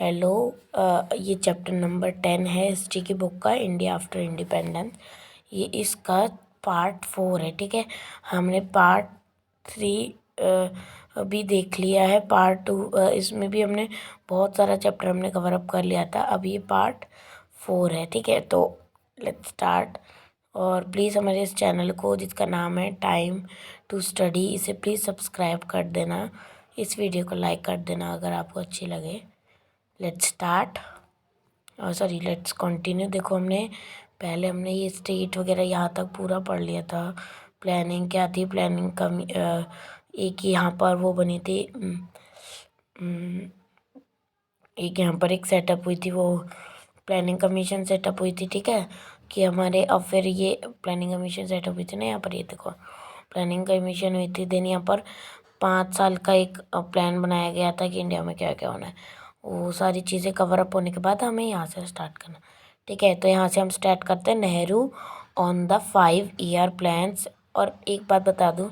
Hello. ये chapter number 10 है history की बुक का, इंडिया आफ्टर इंडिपेंडेंस। ये इसका पार्ट 4 है। ठीक है, हमने पार्ट 3 अभी देख लिया है। पार्ट 2 इसमें भी हमने बहुत सारा चैप्टर हमने कवर अप कर लिया था। अब ये पार्ट 4 है। ठीक है, तो लेट्स स्टार्ट। और प्लीज़ हमारे इस चैनल को, जिसका नाम है टाइम टू स्टडी, इसे प्लीज़ सब्सक्राइब कर देना। इस वीडियो को लाइक कर देना अगर आपको अच्छी लगे। Let's start, sorry let's continue. देखो, हमने ये स्टेट वगैरह यहाँ तक पूरा पढ़ लिया था। प्लानिंग क्या थी, प्लानिंग का एक यहाँ पर वो बनी थी, एक यहाँ पर एक सेटअप हुई थी, वो प्लानिंग कमीशन सेटअप हुई थी। ठीक है, कि हमारे अब फिर ये प्लानिंग कमीशन सेटअप हुई थी ना, यहाँ पर ये देखो प्लानिंग कमीशन हुई थी। देन यहाँ पर 5 साल का एक प्लान बनाया गया था कि इंडिया में क्या क्या होना है। वो सारी चीज़ें कवर अप होने के बाद हमें यहाँ से स्टार्ट करना। ठीक है, तो यहाँ से हम स्टार्ट करते हैं, Nehru on the 5 year plans. और एक बात बता दूँ,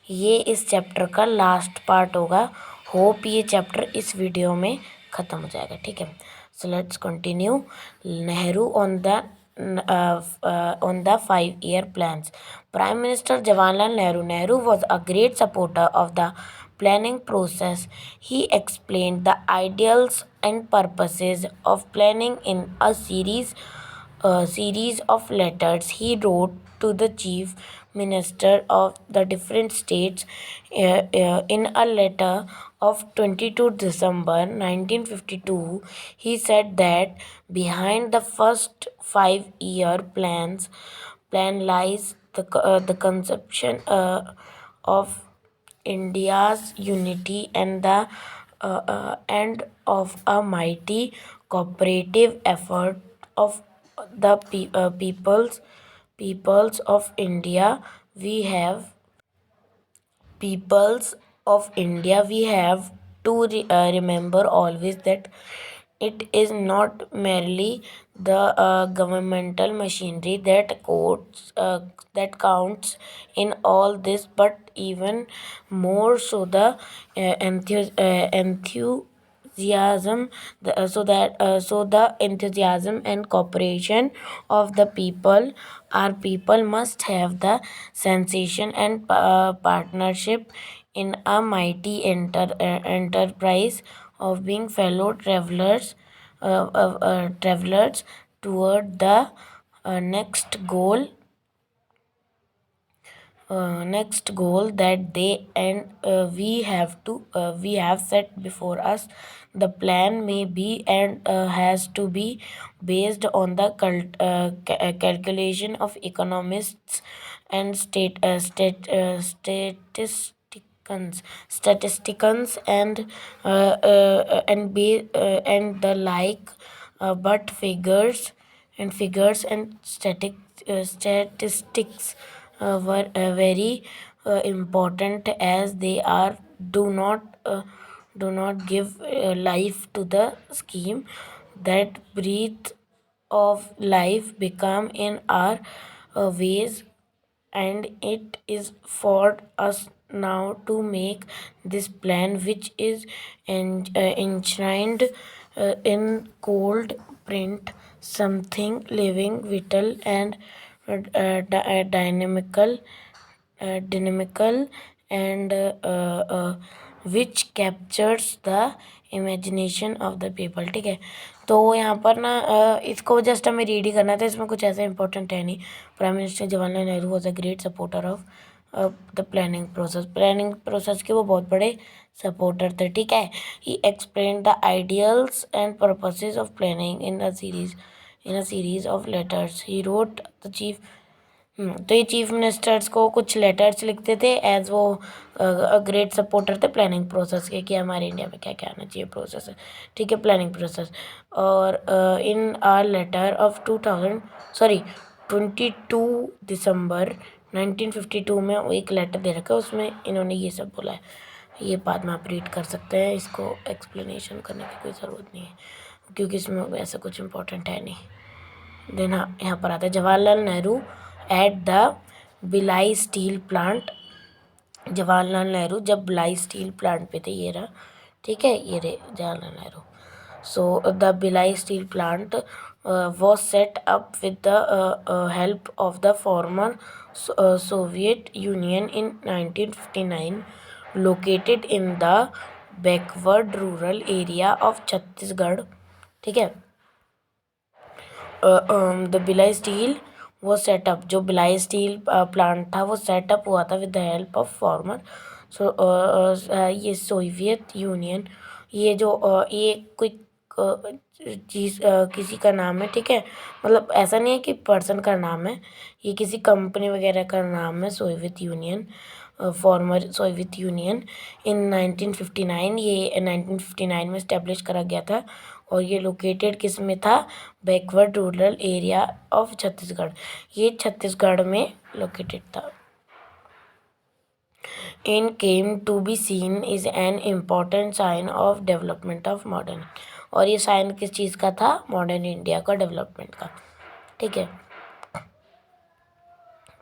ये इस चैप्टर का लास्ट पार्ट होगा। होप ये चैप्टर इस वीडियो में ख़त्म हो जाएगा। ठीक है, so let's continue. Nehru on the 5 year plans. Prime Minister Jawaharlal Nehru was a great supporter of the planning process. He explained the ideals and purposes of planning in a series of letters he wrote to the chief minister of the different states. In a letter of 22 December 1952, he said that behind the first 5 year plan lies the conception of India's unity and the end of a mighty cooperative effort of the peoples of India. We have peoples of India, we have to remember always that it is not merely the governmental machinery that counts in all this, but even more so the enthusiasm, so the enthusiasm and cooperation of the people. Our people must have the sensation and partnership in a mighty enterprise of being fellow travelers toward the next goal that they and we have set before us. The plan may be and has to be based on the calculation of economists and statisticians and the like, but figures and statistics were very important, as they are do not give life to the scheme that breathe of life become in our ways. And it is for us now to make this plan, which is enshrined in cold print, something living, vital, and dynamical, and which captures the imagination of the people. ठीक है, तो यहाँ पर ना इसको just हमें read ही करना था, इसमें कुछ ऐसा इंपॉर्टेंट है नहीं। Prime minister Jawaharlal Nehru was a great supporter of the planning process के वो बहुत बड़े सपोर्टर थे। ठीक है, he explain the ideals and purposes of planning in a series of letters he wrote the chief. तो ये चीफ मिनिस्टर्स को कुछ लेटर्स लिखते थे, एज वो ग्रेट सपोर्टर थे प्लानिंग प्रोसेस के, कि हमारे इंडिया में क्या क्या आना चाहिए प्रोसेस है। ठीक है, प्लानिंग प्रोसेस। और इन आर लेटर ऑफ 22 दिसंबर 1952 में एक लेटर दे रखा है, उसमें इन्होंने ये सब बोला है। ये बाद में आप रीड कर सकते हैं, इसको एक्सप्लेनेशन करने की कोई ज़रूरत नहीं है, क्योंकि इसमें ऐसा कुछ इम्पोर्टेंट है नहीं। देन यहाँ पर आता है Jawaharlal Nehru at the Bhilai steel plant. Jawaharlal Nehru जब भिलाई स्टील प्लांट पे थे, ये रहा। ठीक है, ये रहे Jawaharlal Nehru. So the Bhilai steel plant was set up with the help of the former Soviet Union in 1959, located in the backward rural area of Chhattisgarh. ठीक है. द भिलाई स्टील वो सेटअप, जो भिलाई स्टील प्लांट था वो सेटअप हुआ था with the help of former. So ये Soviet union, ये जो ये कोई चीज़ किसी का नाम है. ठीक है, मतलब ऐसा नहीं है कि पर्सन का नाम है, ये किसी कंपनी वगैरह का नाम है. Soviet Union, former Soviet Union in 1959, ये 1959 में इस्टेब्लिश करा गया था. और ये लोकेटेड किस में था? Backward rural area of Chhattisgarh. ये छत्तीसगढ़ में लोकेटेड था. In came to be seen is an important sign of development of modern. और ये साइन किस चीज़ का था? मॉडर्न इंडिया का डेवलपमेंट का. ठीक है.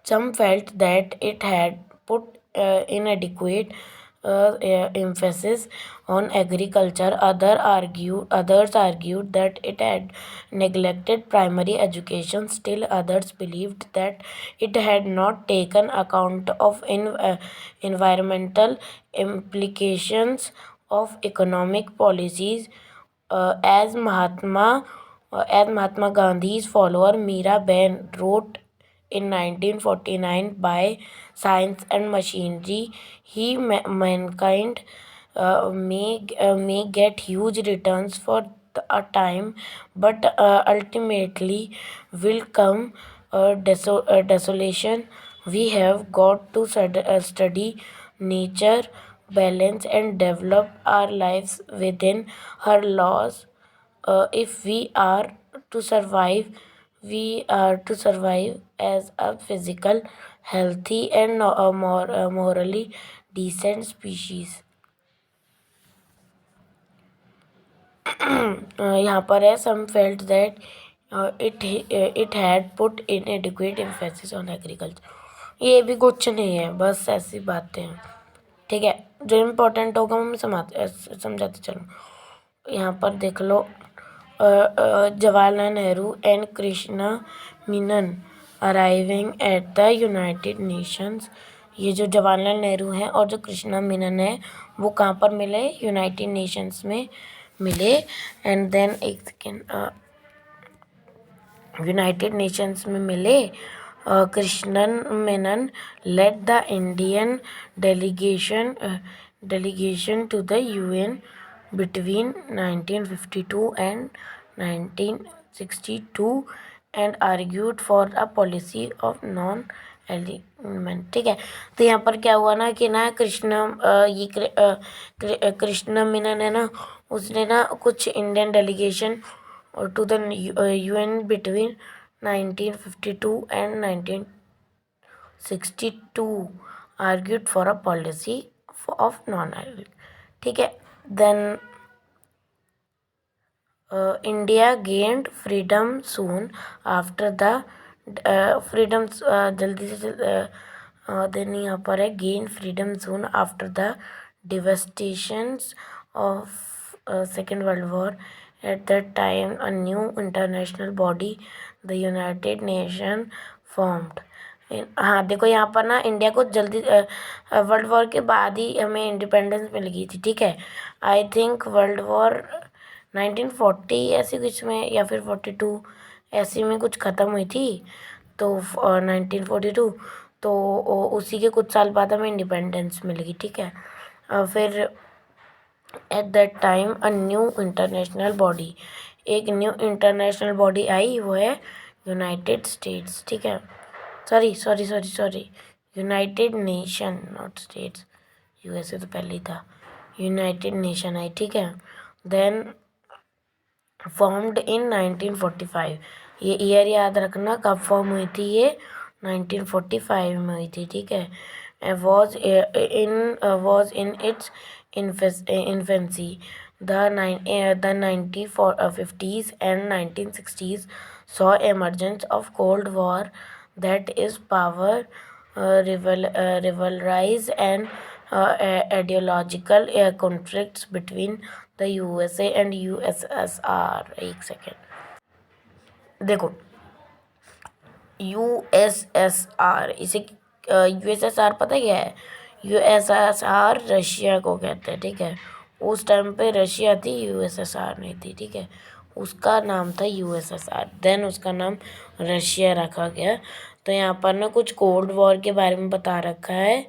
Some felt that it had put inadequate emphasis on agriculture. Others argued that it had neglected primary education. Still others believed that it had not taken account of environmental implications of economic policies. As Mahatma Gandhi's follower Meera Ben wrote in 1949, by science and machinery, mankind may get huge returns for a time, but ultimately will come desolation. We have got to study nature, balance, and develop our lives within her laws. If we are to survive as a physical, healthy, and morally decent species. यहाँ पर है, some felt that it had put inadequate emphasis on agriculture. ये भी कुछ नहीं है, बस ऐसी बातें हैं. ठीक है, जो इम्पोर्टेंट होगा मैं समझाते चलूँ. यहाँ पर देख लो, Jawaharlal Nehru and Krishna Menon arriving at the United Nations. ये जो जवाहरलाल नेहरू हैं और जो कृष्णा मीनन है वो कहाँ पर मिले? यूनाइटेड नेशंस में मिले. एंड देन एक सेकेंड, यूनाइटेड नेशंस में मिले. Krishnan Menon led the Indian delegation to the UN between 1952 and 1962 and argued for a policy of non alignment. ठीक है, तो यहाँ पर क्या हुआ ना कि ना कृष्ण मेनन है ना, उसने ना कुछ Indian delegation to the UN between 1952 and 1962 argued for a policy of non-alignment. ठीक है. Then India gained freedom soon after the freedom जल्दी से then यहाँ पर है gain freedom soon after the devastations of Second World War. At that time, a new international body, the United Nation, formed. हाँ देखो, यहाँ पर ना इंडिया को जल्दी वर्ल्ड वॉर के बाद ही हमें इंडिपेंडेंस मिल गई थी. ठीक है, आई थिंक वर्ल्ड वॉर 1940 ऐसी कुछ में या फिर 42 ऐसी में कुछ ख़त्म हुई थी. तो 1942, तो उसी के कुछ साल बाद हमें इंडिपेंडेंस मिल गई. ठीक है, फिर at that time a new international body, एक न्यू इंटरनेशनल बॉडी आई, वो है यूनाइटेड स्टेट्स. ठीक है, sorry United nation, not states. USA तो पहले ही था. यूनाइटेड नेशन आई. ठीक है, देन फॉर्म्ड इन 1945. ये ईयर याद रखना, कब फॉर्म हुई थी ये? 1945 में हुई थी. ठीक है, was in its infancy. The 1950s and 1960s saw emergence of Cold War, that is power rivalries and ideological conflicts between the USA and USSR. एक सेकेंड, देखो यूएसएसआर, इसे यूएसएसआर पता क्या है? यूएसएसआर रशिया को कहते हैं, ठीक है। उस टाइम पे रशिया थी, यूएसएसआर नहीं थी, ठीक है। उसका नाम था यूएसएसआर, देन उसका नाम रशिया रखा गया। तो यहाँ पर ना कुछ कोल्ड वॉर के बारे में बता रखा है,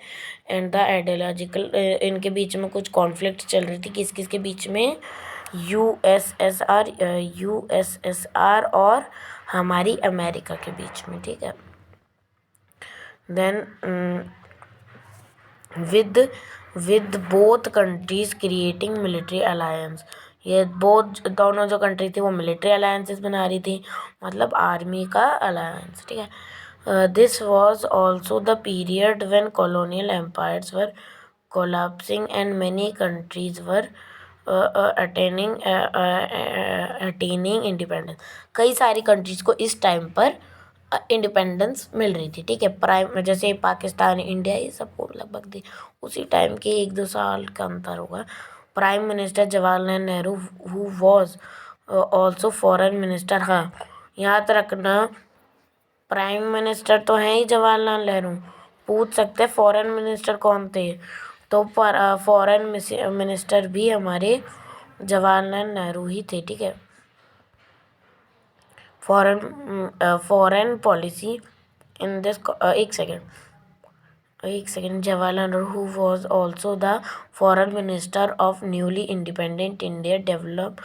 एंड द आइडियोलॉजिकल, इनके बीच में कुछ कॉन्फ्लिक्ट चल रही थी, किस किस के बीच में? यूएसएसआर और हमारी अमेरिका के बीच में, ठीक है। Then with both countries creating military alliance, ये बोथ दोनों जो कंट्री थी वो मिलिट्री अलायंसेस बना रही थी, मतलब आर्मी का अलायंस, ठीक है। This was also the period when colonial empires were collapsing and many countries were attaining independence. कई सारी कंट्रीज को इस टाइम पर इंडिपेंडेंस मिल रही थी, ठीक है। प्राइम जैसे पाकिस्तान, इंडिया, ये सबको लगभग थी उसी टाइम के, 1-2 साल का अंतर होगा। Prime minister Jawaharlal Nehru who was also foreign minister. हाँ, याद रखना, प्राइम मिनिस्टर तो हैं ही जवाहरलाल नेहरू, पूछ सकते हैं फॉरेन मिनिस्टर कौन थे, तो फॉरेन मिनिस्टर भी हमारे जवाहरलाल नेहरू ही थे, ठीक है। फॉरेन पॉलिसी इन दिस, एक second, Jawaharlal Nehru who was also the foreign minister of newly independent India develop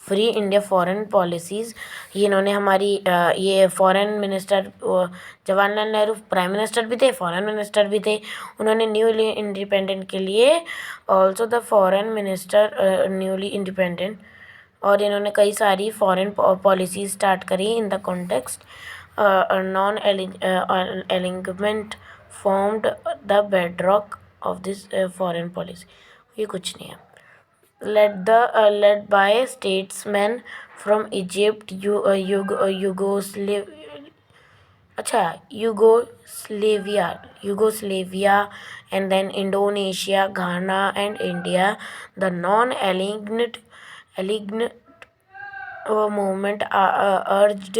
free India foreign policies. ये इन्होंने हमारी ये foreign minister, Jawaharlal Nehru prime minister भी थे, फॉरेन मिनिस्टर भी थे। उन्होंने न्यूली इंडिपेंडेंट के लिए also the foreign minister newly independent, और इन्होंने कई सारी फॉरेन पॉलिसी स्टार्ट करी in the context non alignment formed the bedrock of this foreign policy. ये कुछ नहीं है। Led by statesman from Egypt, Yugoslavia and then Indonesia, Ghana and India, the non-aligned movement urged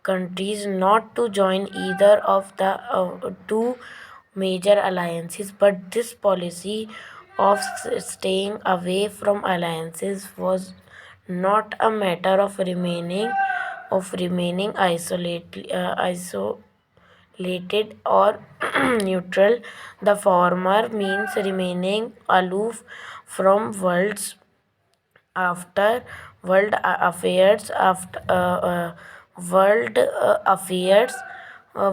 countries not to join either of the two major alliances, but this policy of staying away from alliances was not a matter of remaining isolated or neutral. The former means remaining aloof from after world affairs,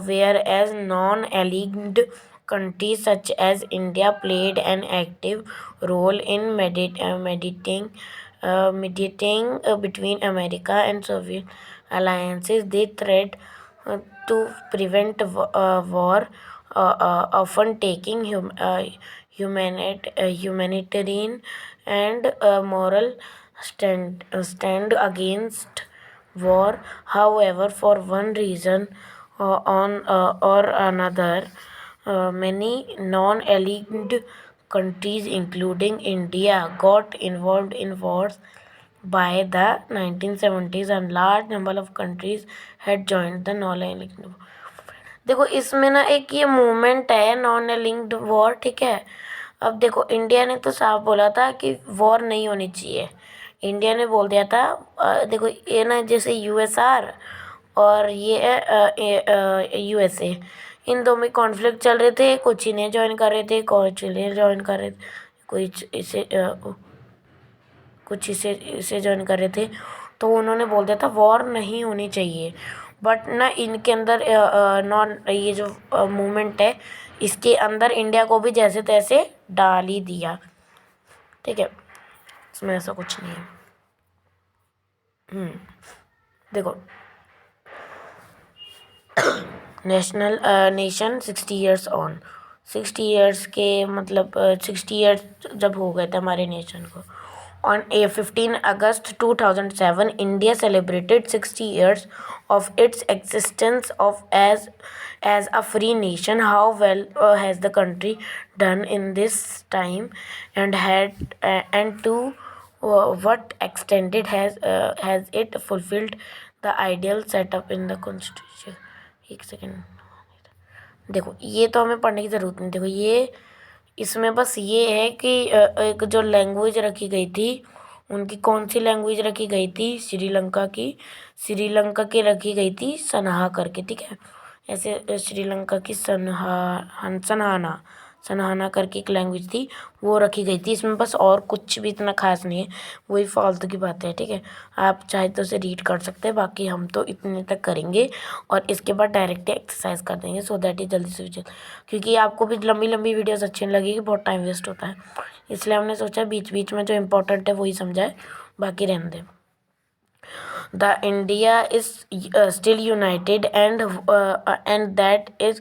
whereas non-aligned countries such as India played an active role in mediating between America and Soviet alliances. They tried to prevent war, often taking humanitarian and moral stand against war. However, for one reason or another, many non-aligned countries, including India, got involved in wars by the 1970s, and large number of countries had joined the non-aligned. देखो इसमें ना एक ये movement है non linked war, ठीक है। अब देखो इंडिया ने तो साफ बोला था कि वॉर नहीं होनी चाहिए, इंडिया ने बोल दिया था। देखो ये ना जैसे यूएसआर और ये यूएसए, इन दो में कॉन्फ्लिक्ट चल रहे थे, कुछ इन्हें ज्वाइन कर रहे थे, कुछ इन्हें ज्वाइन कर रहे थे, कुछ इसे ज्वाइन कर रहे थे। तो उन्होंने बोल दिया था वॉर नहीं होनी चाहिए, बट ना इनके अंदर नॉन ये जो मूवमेंट है इसके अंदर इंडिया को भी जैसे तैसे डाल ही दिया, ठीक है। इसमें ऐसा कुछ नहीं है। देखो नेशन 60 ईयर्स ऑन, 60 ईयर्स के मतलब 60 ईयर्स जब हो गए थे हमारे नेशन को। On 15 August 2007, India celebrated 60 years of its existence as a free nation. How well has the country done in this time, and to what extent has it fulfilled the ideal set up in the constitution. एक second, देखो ये तो हमें पढ़ने की ज़रूरत नहीं. देखो ये इसमें बस ये है कि एक जो लैंग्वेज रखी गई थी, उनकी कौन सी लैंग्वेज रखी गई थी, श्रीलंका की रखी गई थी सनहा करके. ठीक है, ऐसे श्रीलंका की सनहाना करके एक लैंग्वेज थी, वो रखी गई थी. इसमें बस और कुछ भी इतना खास नहीं है, वही फालतू की बातें हैं. ठीक है, आप चाहे तो उसे रीड कर सकते हैं, बाकी हम तो इतने तक करेंगे और इसके बाद डायरेक्ट एक्सरसाइज कर देंगे, सो दैट ही जल्दी से जल्दी, क्योंकि आपको भी लंबी लंबी वीडियोस अच्छी नहीं लगेगी, बहुत टाइम वेस्ट होता है. इसलिए हमने सोचा बीच बीच में जो इम्पोर्टेंट है वही समझाए, बाकी रहने दें. The India is still united and that is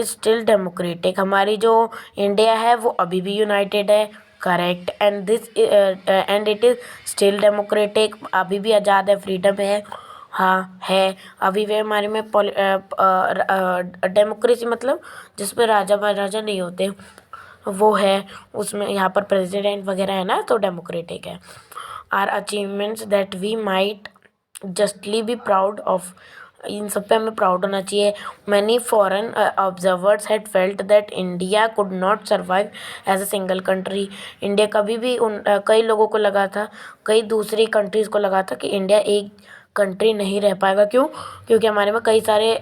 still democratic. हमारी जो इंडिया है वो अभी भी यूनाइटेड है, correct. And it is still democratic, अभी भी आज़ाद है, फ्रीडम है. हाँ है, अभी भी हमारे में डेमोक्रेसी मतलब जिस पे राजा महाराजा नहीं होते वो है, उसमें यहाँ पर प्रेसिडेंट वगैरह है ना, तो डेमोक्रेटिक है. Are achievements that we might justly be proud of, इन सब पे हमें प्राउड होना चाहिए. Many foreign observers had felt that India could not survive as a single country. India कभी भी कई लोगों को लगा था, कई दूसरी कंट्रीज़ को लगा था कि इंडिया एक कंट्री नहीं रह पाएगा. क्यों? क्योंकि हमारे में कई सारे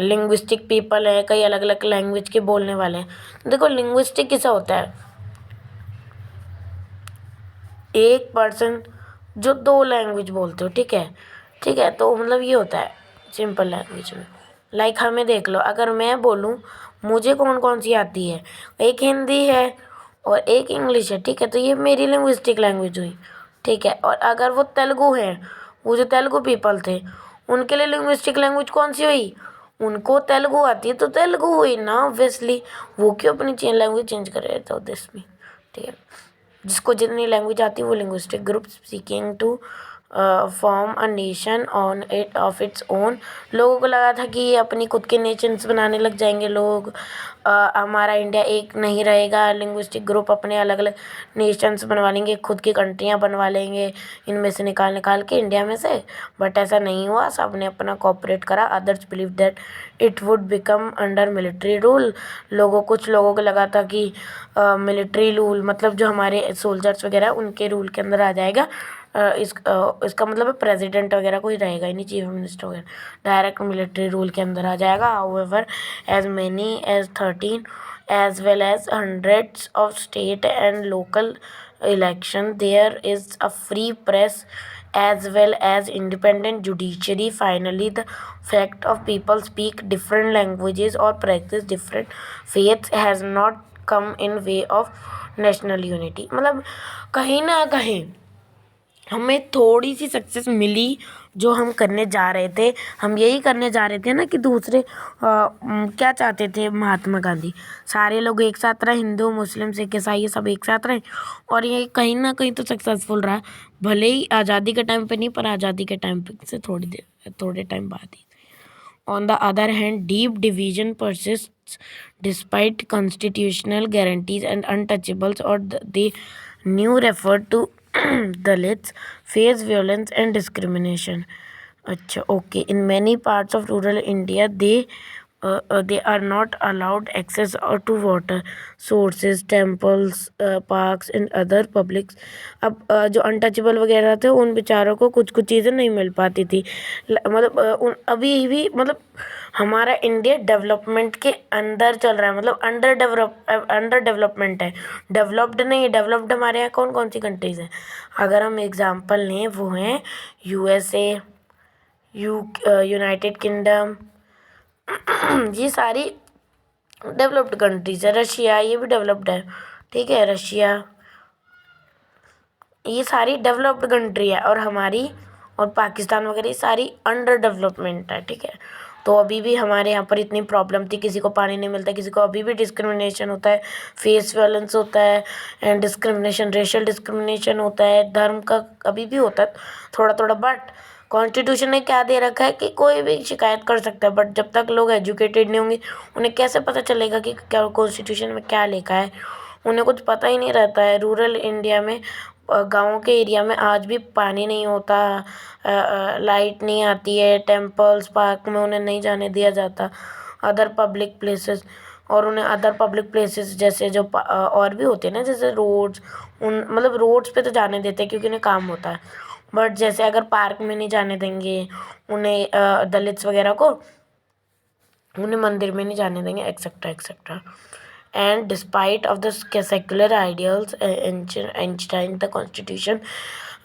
लिंग्विस्टिक पीपल हैं, कई अलग अलग लैंग्वेज के बोलने वाले हैं. देखो लिंग्विस्टिक किसा होता है, एक पर्सन जो दो लैंग्वेज बोलते हो. ठीक है, ठीक है, तो मतलब ये होता है सिंपल लैंग्वेज में. लाइक हमें देख लो, अगर मैं बोलूँ मुझे कौन कौन सी आती है, एक हिंदी है और एक इंग्लिश है. ठीक है, तो ये मेरी लिंग्विस्टिक लैंग्वेज हुई. ठीक है, और अगर वो तेलुगु है, वो जो तेलुगु पीपल थे, उनके लिए लिंग्विस्टिक लैंग्वेज कौन सी हुई, उनको तेलुगु आती है तो तेलुगु हुई ना ऑब्वियसली. वो क्यों अपनी लैंग्वेज चेंज कर रहे थे दिस में. ठीक है, जिसको जितनी लैंग्वेज आती है वो linguistic group seeking to form a nation on it of its own. लोगों को लगा था कि ये अपनी खुद के नेशंस बनाने लग जाएंगे लोग, हमारा इंडिया एक नहीं रहेगा, लिंग्विस्टिक ग्रुप अपने अलग अलग नेशंस बनवा लेंगे, खुद की कंट्रियाँ बनवा लेंगे इनमें से निकाल निकाल के इंडिया में से. बट ऐसा नहीं हुआ, सब ने अपना कोऑपरेट करा. Others believe that it would become under military rule. कुछ लोगों को लगा था कि मिलिट्री रूल मतलब जो हमारे सोल्जर्स वगैरह उनके रूल के अंदर आ जाएगा. इसका मतलब प्रेसिडेंट वगैरह कोई रहेगा ही नहीं, चीफ मिनिस्टर वगैरह, डायरेक्ट मिलिट्री रूल के अंदर आ जाएगा. However as many as 13 as well as hundreds of state and local election, there is a free press as well as independent judiciary. Finally, the fact of people speak different languages or practice different faiths has not come in way of national unity. मतलब कहीं ना कहीं हमें थोड़ी सी success मिली जो हम करने जा रहे थे. हम यही करने जा रहे थे ना कि दूसरे क्या चाहते थे महात्मा गांधी, सारे लोग एक साथ रहे, हिंदू मुस्लिम सिख ईसाई ये सब एक साथ रहे, और ये कहीं ना कहीं तो सक्सेसफुल रहा. भले ही आज़ादी के टाइम पे नहीं, पर आज़ादी के टाइम पे से थोड़े टाइम बाद ही. On the other hand, deep division persists despite constitutional guarantees and untouchables, or the new referred to Dalits face violence and discrimination. अच्छा, okay. In many parts of rural India, they are not allowed access to water sources, temples, parks and other publics. अब जो untouchable वगैरह थे उन बेचारों को कुछ कुछ चीज़ें नहीं मिल पाती थी. मतलब अभी भी मतलब हमारा इंडिया डेवलपमेंट के अंदर चल रहा है, मतलब अंडर डेवलपमेंट है, डेवलप्ड नहीं है. डेवलप्ड हमारे यहाँ कौन कौन सी कंट्रीज़ हैं, अगर हम एग्जांपल लें वो हैं USA, यूनाइटेड किंगडम, ये सारी डेवलप्ड कंट्रीज है. रशिया ये भी डेवलप्ड है. ठीक है, रशिया ये सारी डेवलप्ड कंट्री है, और हमारी और पाकिस्तान वगैरह ये सारी अंडर डेवलपमेंट है. ठीक है, तो अभी भी हमारे यहाँ पर इतनी प्रॉब्लम थी, किसी को पानी नहीं मिलता, किसी को अभी भी डिस्क्रिमिनेशन होता है, फेस वायलेंस होता है, एंड डिस्क्रिमिनेशन, रेशियल डिस्क्रिमिनेशन होता है, धर्म का अभी भी होता है थोड़ा थोड़ा. बट कॉन्स्टिट्यूशन ने क्या दे रखा है कि कोई भी शिकायत कर सकता है. बट जब तक लोग एजुकेटेड नहीं होंगे उन्हें कैसे पता चलेगा कि क्या कॉन्स्टिट्यूशन में क्या लिखा है. उन्हें कुछ पता ही नहीं रहता है। रूरल इंडिया में गाँव के एरिया में आज भी पानी नहीं होता, लाइट नहीं आती है, टेम्पल्स पार्क में उन्हें नहीं जाने दिया जाता, अदर पब्लिक प्लेसेस। और उन्हें अदर पब्लिक प्लेसेस जैसे जो और भी होते हैं ना, जैसे रोड्स, उन मतलब रोड्स पे तो जाने देते हैं क्योंकि उन्हें काम होता है, बट जैसे अगर पार्क में नहीं जाने देंगे उन्हें, दलित्स वगैरह को उन्हें मंदिर में नहीं जाने देंगे, etcetera etcetera. And despite of the secular ideals enshrined the constitution,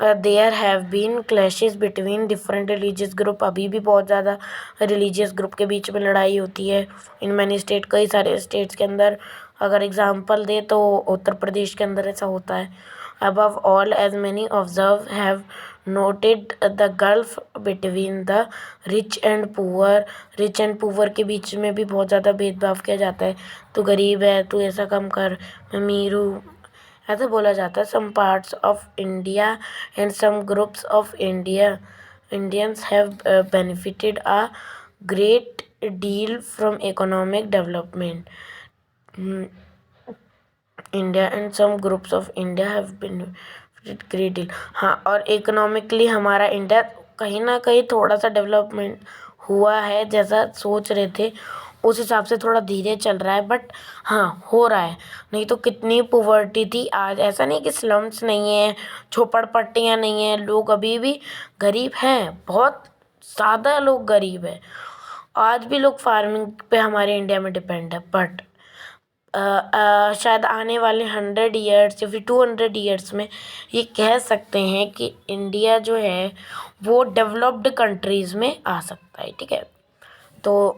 there have been clashes between different religious group. अभी भी बहुत ज़्यादा रिलीजियस ग्रुप के बीच में लड़ाई होती है इन मैनी स्टेट, कई सारे स्टेट्स के अंदर। अगर एग्जांपल दे तो उत्तर प्रदेश के अंदर ऐसा होता है। Above all, as many observe have noted, the gulf between the rich and poor, rich and poor के बीच में भी बहुत ज़्यादा भेदभाव किया जाता है। तू गरीब है, तू ऐसा कम कर, मैं अमीर हूँ, ऐसा बोला जाता है। Some parts of India and some groups of Indians have benefited a great deal from economic development. India and some groups of India have been great deal. हाँ, और इकोनॉमिकली हमारा इंडिया कहीं ना कहीं थोड़ा सा डेवलपमेंट हुआ है, जैसा सोच रहे थे उस हिसाब से थोड़ा धीरे चल रहा है, बट हाँ हो रहा है। नहीं तो कितनी पुवर्टी थी, आज ऐसा नहीं कि स्लम्स नहीं है, झोपड़पट्टियाँ नहीं है, लोग अभी भी गरीब हैं, बहुत ज़्यादा लोग गरीब है। आज भी लोग फार्मिंग पे हमारे इंडिया में डिपेंड है, बट शायद आने वाले 100 ईयर्स या फिर 200 ईयर्स में ये कह सकते हैं कि इंडिया जो है वो डेवलप्ड कंट्रीज़ में आ सकता है। ठीक है, तो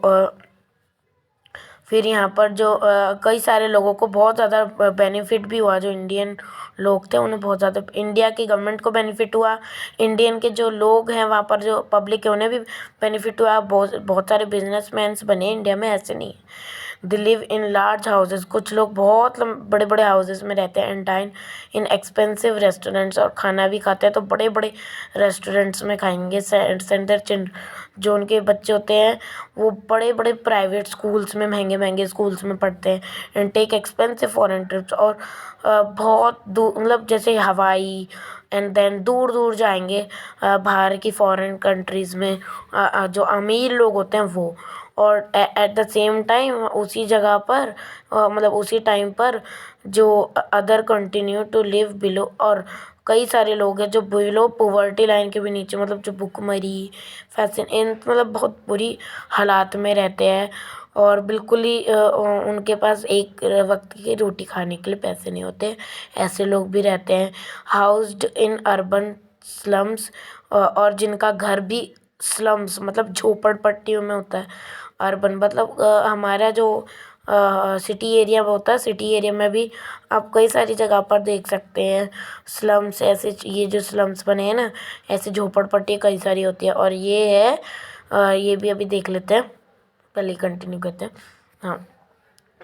फिर यहाँ पर जो कई सारे लोगों को बहुत ज़्यादा बेनिफिट भी हुआ। जो इंडियन लोग थे उन्हें बहुत ज़्यादा, इंडिया की गवर्नमेंट को बेनिफिट हुआ, इंडियन के जो लोग हैं वहाँ पर जो पब्लिक है उन्हें भी बेनिफिट हुआ। बहुत बहुत सारे बिजनेसमैन्स बने इंडिया में, ऐसे नहीं है। They live in large houses, कुछ लोग बहुत बड़े बड़े हाउसेज में रहते हैं। And dine in expensive restaurants, और खाना भी खाते हैं तो बड़े बड़े रेस्टोरेंट्स में खाएंगे। सेंड देयर चिल्ड्रन, जो उनके बच्चे होते हैं वो बड़े बड़े प्राइवेट स्कूल्स में, महंगे महंगे स्कूल्स में पढ़ते हैं। And take expensive foreign trips, और बहुत दूर, मतलब जैसे हवाई, एंड देन दूर दूर जाएंगे बाहर की फॉरेन कंट्रीज़ में, जो अमीर लोग होते हैं वो। और एट द सेम टाइम उसी जगह पर, मतलब उसी टाइम पर जो other continue to live below, और कई सारे लोग हैं जो बिलो पॉवर्टी लाइन के भी नीचे, मतलब जो भुखमरी, फैशन, इन मतलब बहुत बुरी हालात में रहते हैं, और बिल्कुल ही उनके पास एक वक्त की रोटी खाने के लिए पैसे नहीं होते, ऐसे लोग भी रहते हैं। हाउस्ड इन अर्बन स्लम्स, और जिनका घर भी स्लम्स मतलब झोपड़पट्टियों में होता है। अर्बन मतलब हमारा जो सिटी एरिया में होता है, सिटी एरिया में भी आप कई सारी जगह पर देख सकते हैं स्लम्स। ऐसे ये जो स्लम्स बने हैं ना, ऐसे झोपड़पट्टी कई सारी होती है। और ये है ये भी अभी देख लेते हैं, पहले कंटिन्यू करते हैं। हाँ,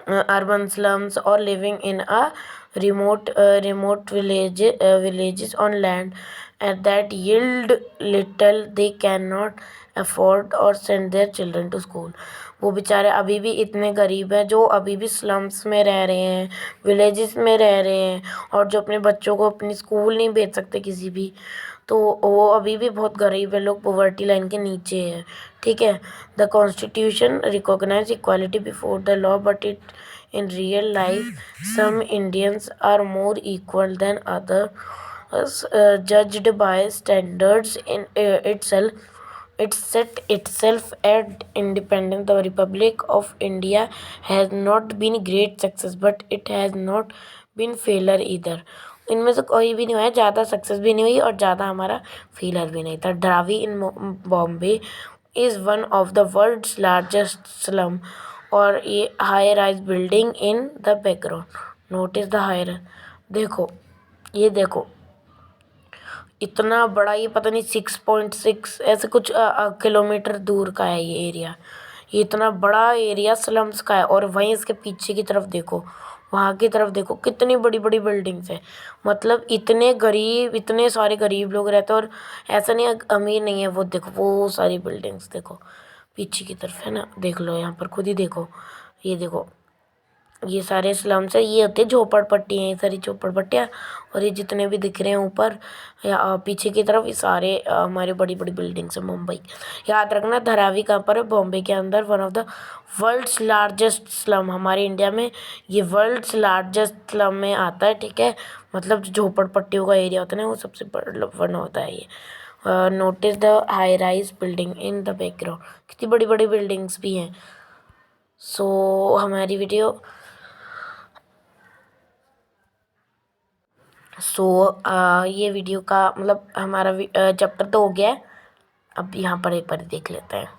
अर्बन स्लम्स और living in a remote villages on land and that yield little, they cannot afford or send their children to school. वो बेचारे अभी भी इतने गरीब हैं जो अभी भी स्लम्स में रह रहे हैं, विलेजेस में रह रहे हैं, और जो अपने बच्चों को अपनी स्कूल नहीं भेज सकते किसी भी, तो वो अभी भी बहुत गरीब है, लोग पॉवर्टी लाइन के नीचे है। ठीक है, the constitution recognise equality before the law, but it in real life some Indians are more equal than others, judged by standards in it set itself at independence. The Republic of India has not been great success, but it has not been failure either. इनमें से कोई भी नहीं हुआ है, ज़्यादा success भी नहीं हुई और ज़्यादा हमारा फेलर भी नहीं था। Dharavi in Bombay is one of the world's largest slum, और ये high rise building in the background, notice the higher. देखो, ये देखो इतना बड़ा, ये पता नहीं 6.6 ऐसे कुछ किलोमीटर दूर का है ये एरिया। ये इतना बड़ा एरिया स्लम्स का है, और वहीं इसके पीछे की तरफ देखो, वहाँ की तरफ देखो कितनी बड़ी बड़ी बिल्डिंग्स है। मतलब इतने गरीब, इतने सारे गरीब लोग रहते हैं, और ऐसा नहीं अमीर नहीं है। वो देखो, वो सारी बिल्डिंग्स देखो पीछे की तरफ है ना, देख लो यहाँ पर खुद ही देखो, ये देखो ये सारे स्लम्स है, ये होते हैं झोपड़पट्टी हैं, ये सारी झोपड़पट्टियाँ। और ये जितने भी दिख रहे हैं ऊपर या पीछे की तरफ, ये सारे हमारे बड़ी बड़ी बिल्डिंग्स हैं मुंबई। याद रखना धारावी कहाँ पर है, बॉम्बे के अंदर। One of the world's largest slum, हमारे इंडिया में ये वर्ल्ड्स लार्जेस्ट स्लम में आता है, ठीक है। मतलब जो झोपड़पट्टियों का एरिया होता है ना, वो सबसे बड़ा वन होता है ये। Notice the high rise building in the background, कितनी बड़ी बड़ी बिल्डिंग्स भी हैं। सो हमारी वीडियो ये वीडियो का मतलब हमारा चैप्टर तो हो गया है। अब यहाँ पर एक बार देख लेते हैं।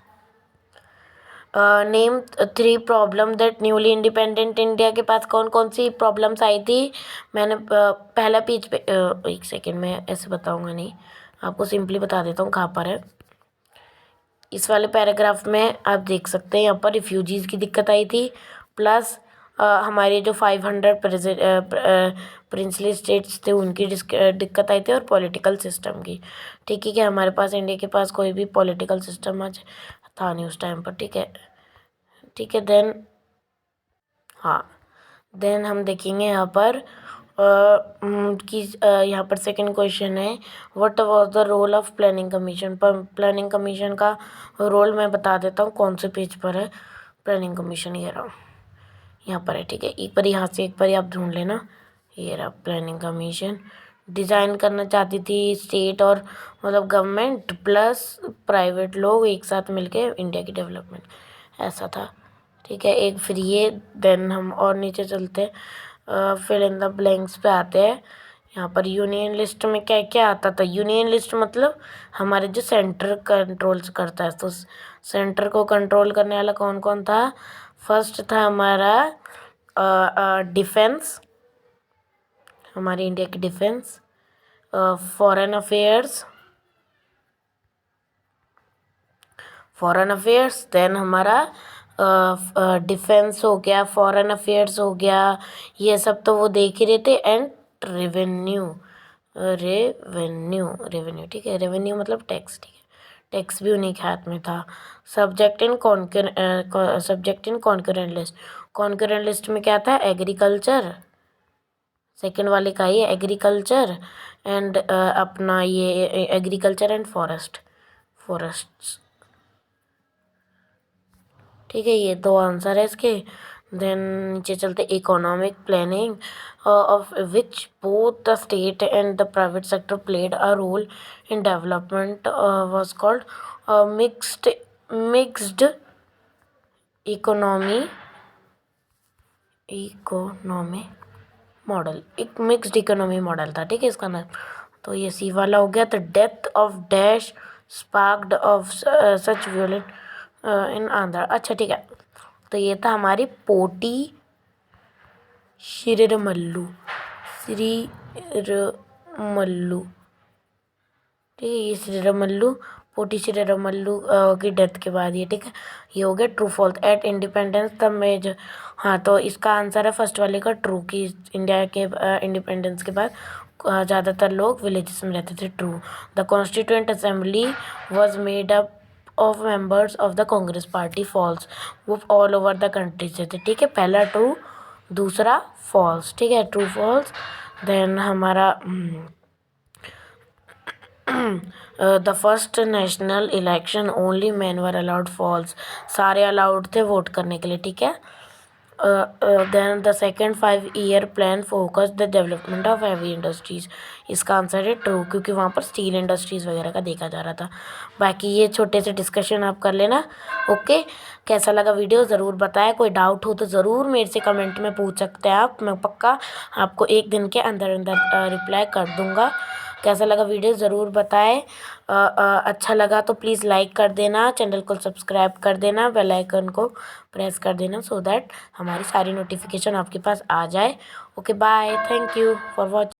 Name 3 problem that newly independent India के पास कौन कौन सी प्रॉब्लम्स आई थी। मैंने पहला पेज पे एक सेकेंड में ऐसे बताऊँगा नहीं, आपको सिंपली बता देता हूँ कहाँ पर है। इस वाले पैराग्राफ में आप देख सकते हैं, यहाँ पर रिफ्यूजीज़ की दिक्कत आई थी, प्लस हमारे जो 500 प्रिंसली स्टेट्स थे उनकी दिक्कत आई थी, और पॉलिटिकल सिस्टम की। ठीक है कि हमारे पास इंडिया के पास कोई भी पॉलिटिकल सिस्टम आज था नहीं उस टाइम पर, ठीक है। ठीक है, देन हम देखेंगे यहाँ पर कि यहाँ पर सेकंड क्वेश्चन है, what was the role of planning commission. पर प्लानिंग कमीशन का रोल मैं बता देता हूँ, कौन से पेज पर है प्लानिंग कमीशन। ये रहा, यहाँ पर है, ठीक है। एक बार यहाँ से एक बार आप ढूंढ लेना। ये रहा प्लानिंग कमीशन। डिज़ाइन करना चाहती थी स्टेट और मतलब गवर्नमेंट प्लस प्राइवेट लोग एक साथ मिलके इंडिया की डेवलपमेंट, ऐसा था, ठीक है। एक फिर ये, देन हम और नीचे चलते फिल इन द ब्लैंक्स पे आते हैं। यहाँ पर यूनियन लिस्ट में क्या क्या आता था। यूनियन लिस्ट मतलब हमारे जो सेंटर कंट्रोल करता है, तो सेंटर को कंट्रोल करने वाला कौन कौन था। फर्स्ट था हमारा डिफेंस, हमारी इंडिया की डिफेंस, फॉरेन अफेयर्स, देन हमारा डिफेंस हो गया, फॉरेन अफेयर्स हो गया, ये सब तो वो देख ही रहे थे। एंड रेवेन्यू, रेवेन्यू, ठीक है। रेवेन्यू मतलब टैक्स, ठीक है। टैक्स भी उन्हीं के हाथ में था। Subject in concurrent list, concurrent list में क्या था, एग्रीकल्चर, सेकेंड वाले का ही एग्रीकल्चर एंड अपना ये एग्रीकल्चर एंड फॉरेस्ट्स, ठीक है। ये दो आंसर है इसके। देन नीचे चलते, economic planning of which both the state and the private sector played a role in development was called mixed economy model, एक मिक्स्ड इकोनॉमी मॉडल था, ठीक है इसका नाम। तो ये सी वाला हो गया। तो death of dash sparked off such violent in Andhra, अच्छा ठीक है। तो ये था हमारी पोटी श्रीरमल्लू, ठीक है। ये श्रीरमल्लू, पोटी श्रीरमल्लू की डेथ के बाद ये, ठीक है। ये हो गया true false. At independence the major, हाँ तो इसका आंसर है फर्स्ट वाले का ट्रू, कि इंडिया के इंडिपेंडेंस के बाद ज़्यादातर लोग विलेजेस में रहते थे, true. The constituent assembly was made up of members of the Congress party, false, वो ऑल ओवर द कंट्री से थे, ठीक है। पहला ट्रू, दूसरा फॉल्स, ठीक है, ट्रू फॉल्स। देन हमारा the first national election only men were allowed, false, सारे अलाउड थे वोट करने के लिए, ठीक है। Then the second 5-year plan focus the development of heavy industries, इसका आंसर है ट्रू, क्योंकि वहाँ पर स्टील इंडस्ट्रीज़ वगैरह का देखा जा रहा था। बाकी ये छोटे से डिस्कशन आप कर लेना, ओके। कैसा लगा वीडियो ज़रूर बताएं, कोई डाउट हो तो ज़रूर मेरे से कमेंट में पूछ सकते हैं आप, मैं पक्का आपको 1 दिन के अंदर अंदर रिप्लाई कर दूँगा। कैसा लगा वीडियो ज़रूर बताएं। अच्छा लगा तो प्लीज़ लाइक कर देना, चैनल को सब्सक्राइब कर देना, बेल आइकन को प्रेस कर देना, सो दैट हमारी सारी नोटिफिकेशन आपके पास आ जाए। Okay bye, thank you for watching.